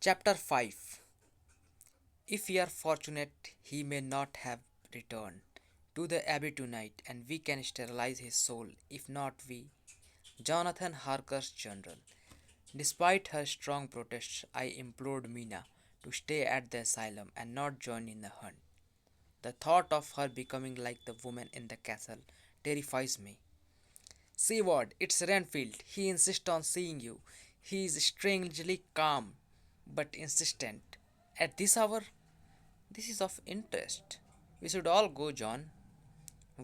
Chapter 5. If we are fortunate, he may not have returned to the abbey tonight, and we can sterilize his soul. If not, we. Jonathan Harker's Journal. Despite her strong protests, I implored Mina to stay at the asylum and not join in the hunt. The thought of her becoming like the woman in the castle terrifies me. Seaward, it's Renfield. He insists on seeing you. He is strangely calm, but insistent. At this hour, this is of interest. We should all go, John.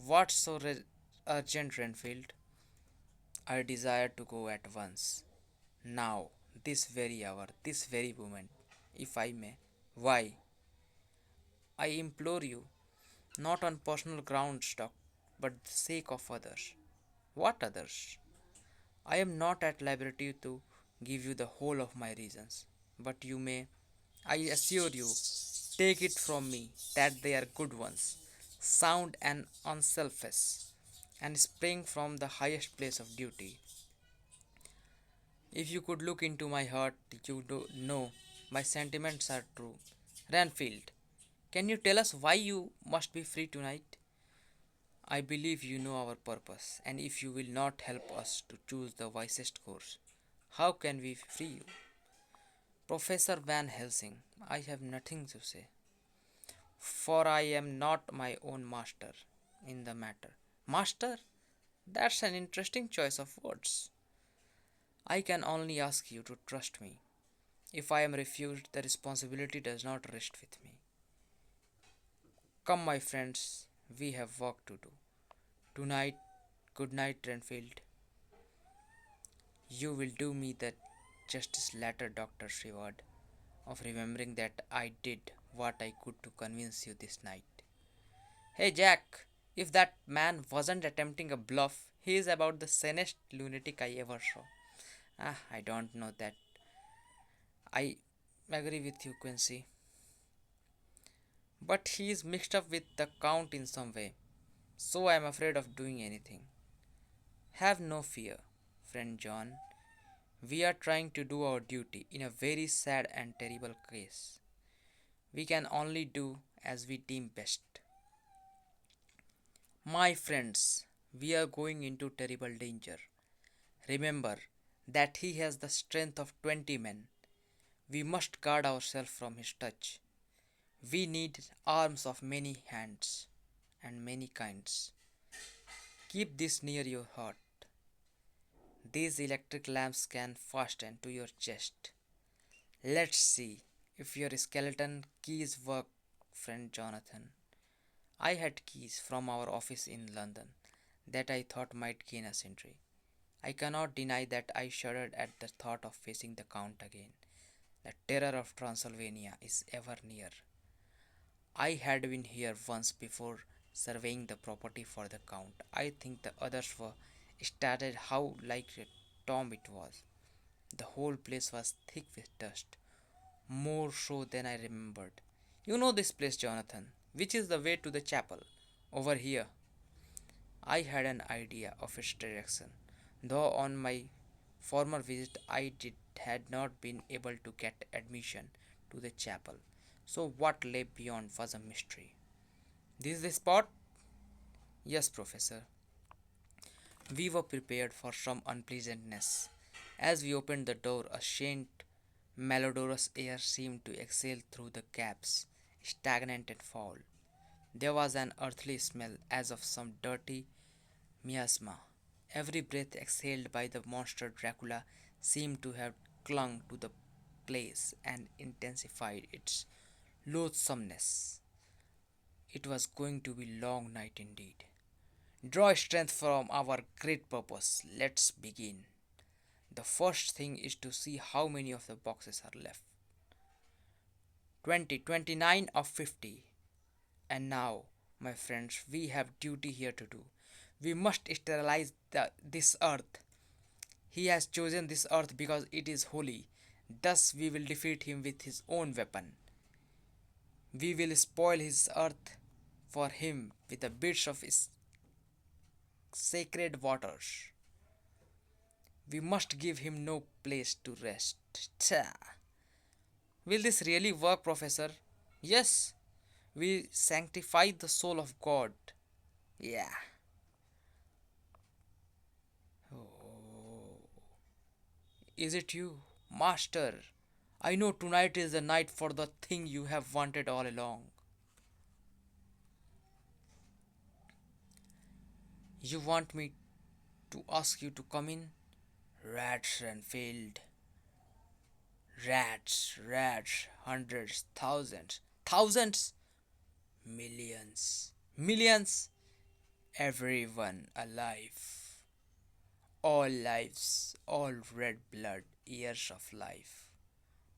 What's so urgent, Renfield? I desire to go at once. Now, this very hour, this very moment, if I may. Why? I implore you, not on personal grounds, Doc, but the sake of others. What others? I am not at liberty to give you the whole of my reasons, but you may, I assure you, take it from me that they are good ones, sound and unselfish, and spring from the highest place of duty. If you could look into my heart, you do know my sentiments are true. Ranfield, can you tell us why you must be free tonight? I believe you know our purpose, and if you will not help us to choose the wisest course, how can we free you? Professor Van Helsing, I have nothing to say, for I am not my own master in the matter. Master? That's an interesting choice of words. I can only ask you to trust me. If I am refused, the responsibility does not rest with me. Come, my friends, we have work to do. Tonight, good night, Renfield. You will do me the justice later, Dr. Shrivard, of remembering that I did what I could to convince you this night. Hey, Jack, if that man wasn't attempting a bluff, he is about the sanest lunatic I ever saw. I don't know that. I agree with you, Quincy. But he is mixed up with the Count in some way, so I am afraid of doing anything. Have no fear, friend John. We are trying to do our duty in a very sad and terrible case. We can only do as we deem best. My friends, we are going into terrible danger. Remember that he has the strength of 20 men. We must guard ourselves from his touch. We need arms of many hands and many kinds. Keep this near your heart. These electric lamps can fasten to your chest. Let's see if your skeleton keys work, friend Jonathan. I had keys from our office in London that I thought might gain us entry. I cannot deny that I shuddered at the thought of facing the Count again. The terror of Transylvania is ever near. I had been here once before surveying the property for the Count. I think the others were startled how like a tomb it was. The whole place was thick with dust, more so than I remembered. You know this place, Jonathan. Which is the way to the chapel? Over here. I had an idea of its direction, though on my former visit had not been able to get admission to the chapel. So what lay beyond was a mystery. This is the spot? Yes, Professor. We were prepared for some unpleasantness. As we opened the door, a faint, malodorous air seemed to exhale through the gaps, stagnant and foul. There was an earthly smell as of some dirty miasma. Every breath exhaled by the monster Dracula seemed to have clung to the place and intensified its loathsomeness. It was going to be a long night indeed. Draw strength from our great purpose. Let's begin. The first thing is to see how many of the boxes are left. 20, 29 of 50. And now, my friends, we have duty here to do. We must sterilize this earth. He has chosen this earth because it is holy. Thus, we will defeat him with his own weapon. We will spoil his earth for him with the bits of his sacred waters. We must give him no place to rest. Tcha. Will this really work, Professor? Yes, we sanctify the soul of God. Yeah. Oh, is it you, Master? I know tonight is the night for the thing you have wanted all along. You want me to ask you to come in? Rats Renfield. Rats, hundreds, thousands, thousands, millions, millions, everyone alive. All lives, all red blood, years of life,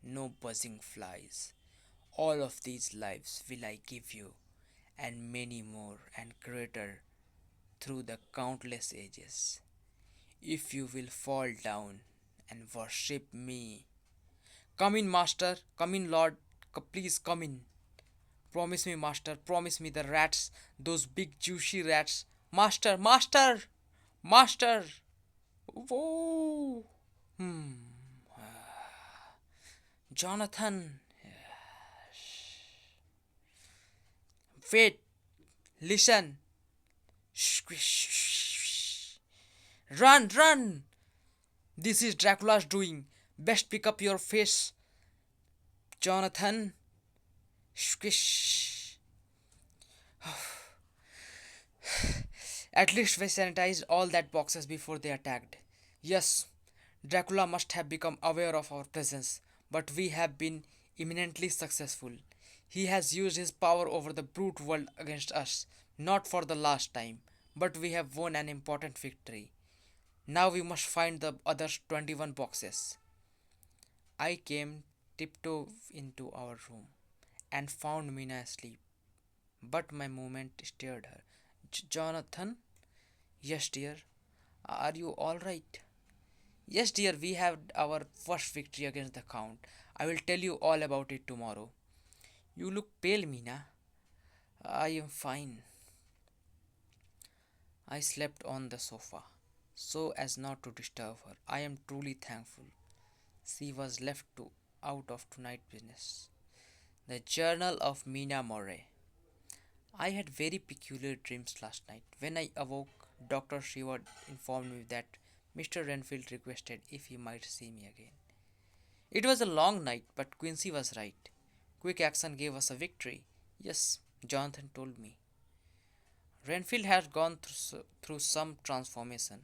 no buzzing flies. All of these lives will I give you, and many more and greater through the countless ages. If you will fall down and worship me. Come in, Master, come in, Lord, please come in. Promise me, Master, promise me the rats, those big juicy rats. Master, Master, Master. Whoa. Hmm. Jonathan, wait, listen. Squish. Run, run. This is Dracula's doing. Best pick up your face, Jonathan. Squish. At least we sanitized all that boxes before they attacked. Yes, Dracula must have become aware of our presence, but we have been eminently successful. He has used his power over the brute world against us, not for the last time, but we have won an important victory. Now we must find the other 21 boxes. I came tiptoe into our room and found Mina asleep, but my movement stirred her. Jonathan? Yes, dear. Are you alright? Yes, dear, we have our first victory against the Count. I will tell you all about it tomorrow. You look pale, Mina. I am fine. I slept on the sofa, so as not to disturb her. I am truly thankful. She was left to out of tonight's business. The Journal of Mina Moray. I had very peculiar dreams last night. When I awoke, Dr. Sheward informed me that Mr. Renfield requested if he might see me again. It was a long night, but Quincy was right. Quick action gave us a victory. Yes, Jonathan told me. Renfield had gone through some transformation.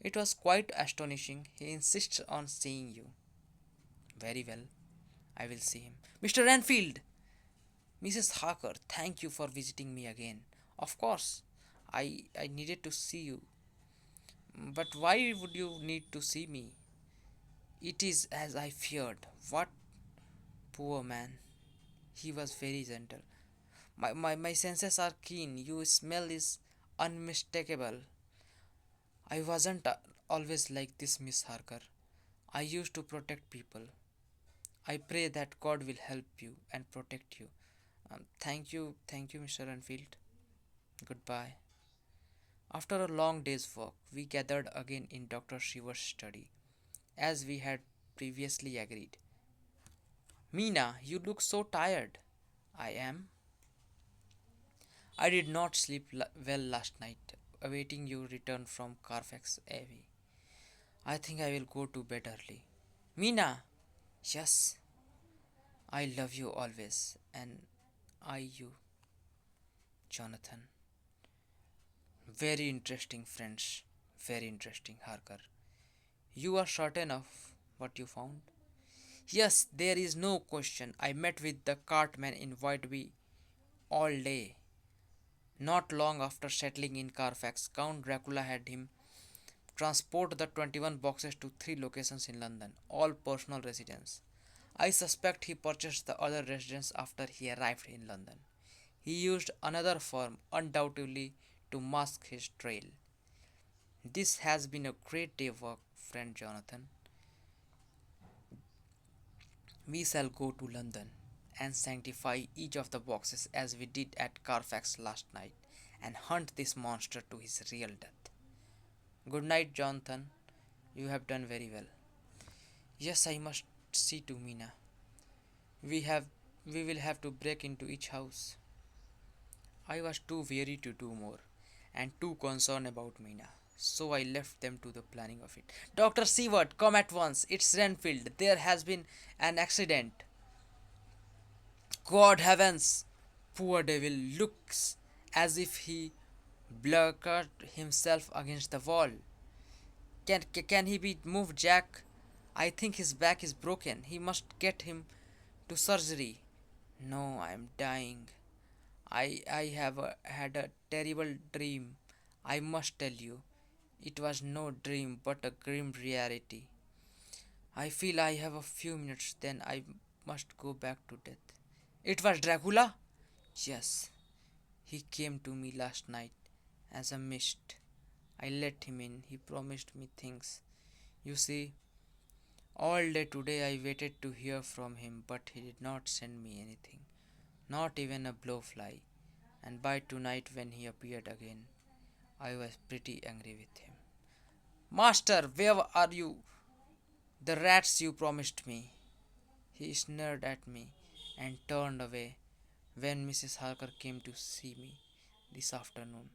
It was quite astonishing. He insists on seeing you. Very well, I will see him. Mr. Renfield! Mrs. Harker, thank you for visiting me again. Of course, I needed to see you. But why would you need to see me? It is as I feared. What? Poor man. He was very gentle. My senses are keen. Your smell is unmistakable. I wasn't always like this, Miss Harker. I used to protect people. I pray that God will help you and protect you. Thank you, Mr. Enfield. Goodbye. After a long day's work, we gathered again in Dr. Shiver's study, as we had previously agreed. Mina, you look so tired. I am. I did not sleep well last night, awaiting your return from Carfax Abbey. I think I will go to bed early. Mina! Yes, I love you always, and I you, Jonathan. Very interesting, friends. Very interesting, Harker. You are certain of what you found? Yes, there is no question. I met with the cartman in Whitby all day. Not long after settling in Carfax, Count Dracula had him transport the 21 boxes to three locations in London, all personal residence. I suspect he purchased the other residence after he arrived in London. He used another firm, undoubtedly, to mask his trail. This has been a great day work, friend Jonathan. We shall go to London and sanctify each of the boxes as we did at Carfax last night and hunt this monster to his real death. Good night, Jonathan. You have done very well. Yes, I must see to Mina. We have we will have to break into each house. I was too weary to do more, and too concerned about Mina, so I left them to the planning of it. Dr. Seward, come at once. It's Renfield. There has been an accident. God heavens! Poor devil looks as if he blundered himself against the wall. Can he be moved, Jack? I think his back is broken. He must get him to surgery. No, I'm dying. I have had a terrible dream. I must tell you. It was no dream but a grim reality. I feel I have a few minutes, then I must go back to death. It was Dracula? Yes, he came to me last night as a mist. I let him in. He promised me things. You see, all day today I waited to hear from him, but he did not send me anything, not even a blowfly. And by tonight, when he appeared again, I was pretty angry with him. Master, where are you? The rats you promised me. He sneered at me and turned away when Mrs. Harker came to see me this afternoon.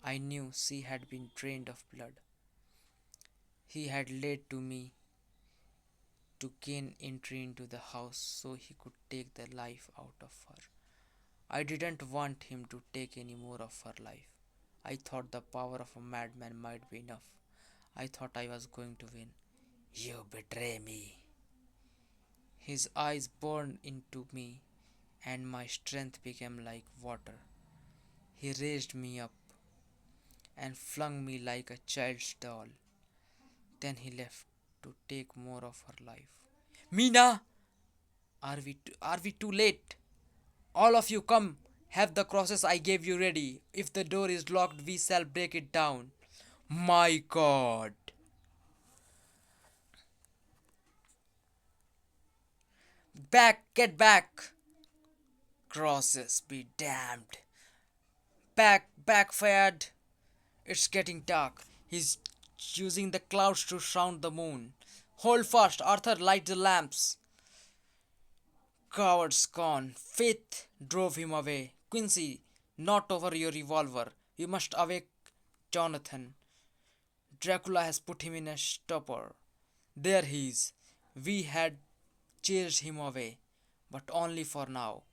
I knew she had been drained of blood. He had laid to me to gain entry into the house so he could take the life out of her. I didn't want him to take any more of her life. I thought the power of a madman might be enough. I thought I was going to win. You betray me. His eyes burned into me, and my strength became like water. He raised me up and flung me like a child's doll. Then he left to take more of her life. Mina, are we too late? All of you come. Have the crosses I gave you ready. If the door is locked, we shall break it down. My God. Back, get back. Crosses be damned. Backfired. It's getting dark. He's using the clouds to surround the moon. Hold fast, Arthur, light the lamps. Cowards gone. Faith drove him away. Quincy, not over your revolver. We must awake Jonathan. Dracula has put him in a stupor. There he is. We had chased him away, but only for now.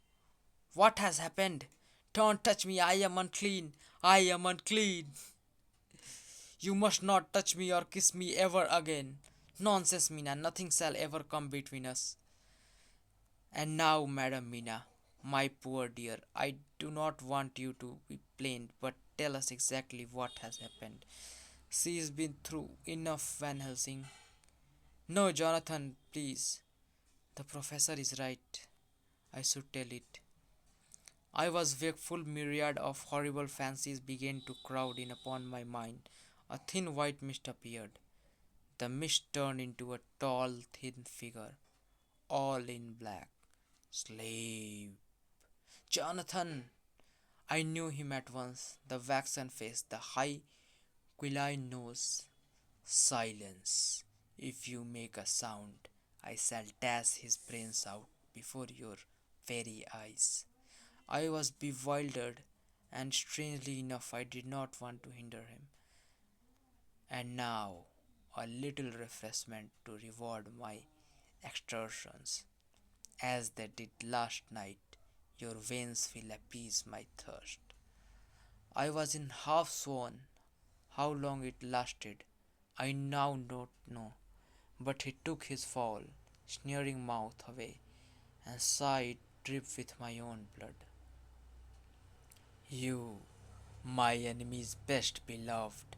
What has happened? Don't touch me. I am unclean. I am unclean. You must not touch me or kiss me ever again. Nonsense, Mina. Nothing shall ever come between us. And now, Madam Mina, my poor dear, I do not want you to be plain, but tell us exactly what has happened. She's been through enough, Van Helsing. No, Jonathan, please. The professor is right. I should tell it. I was wakeful, myriad of horrible fancies began to crowd in upon my mind. A thin white mist appeared. The mist turned into a tall, thin figure, all in black. Sleep. Jonathan! I knew him at once. The waxen face, the high, aquiline nose. Silence. If you make a sound, I shall dash his brains out before your very eyes. I was bewildered, and strangely enough, I did not want to hinder him. And now, a little refreshment to reward my exertions, as they did last night. Your veins will appease my thirst. I was in half swoon. How long it lasted, I now don't know, but he took his foul, sneering mouth away, and saw it drip with my own blood. You, my enemy's best beloved,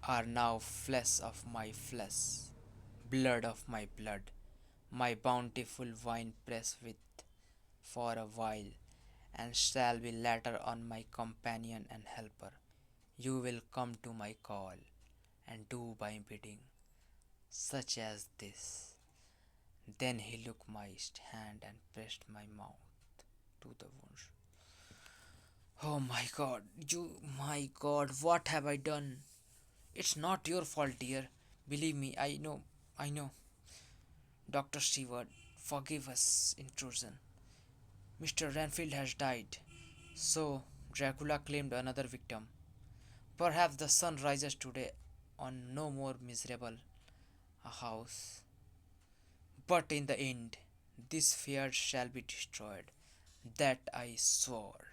are now flesh of my flesh, blood of my blood, my bountiful wine press with for a while, and shall be later on my companion and helper. You will come to my call, and do my bidding, such as this. Then he took my hand and pressed my mouth to the wound. Oh my God, what have I done? It's not your fault, dear. Believe me, I know. Dr. Stewart, Forgive us, intrusion. Mr. Renfield has died. So Dracula claimed another victim. Perhaps the sun rises today on no more miserable a house. But in the end, this fear shall be destroyed. That I swore.